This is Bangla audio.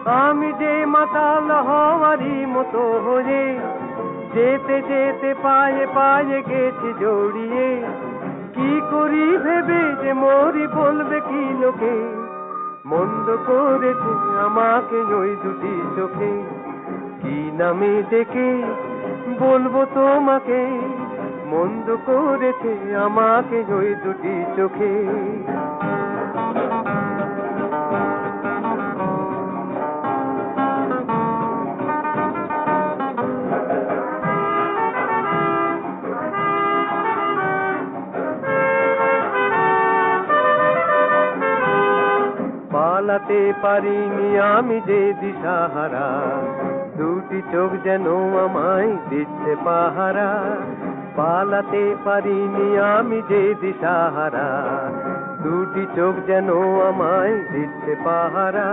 আমি যে মাতাল হওয়ারই মতো হয়ে যেতে যেতে পায়ে পায়ে গেছি জড়িয়ে। কি করি ভেবে যে মরি বলবে কি লোকে, মন্দ করেছে আমাকে ওই দুটি চোখে। কি নামে ডেকে বলবো তোমাকে, মন্দ করেছে আমাকে ওই দুটি চোখে। পালাতে পারিনি আমি যে দিশাহারা, দুটি চোখ যেন আমায় দিচ্ছে পাহারা। পালাতে পারিনি আমি যে দিশাহারা, দুটি চোখ যেন আমায় দিচ্ছে পাহারা।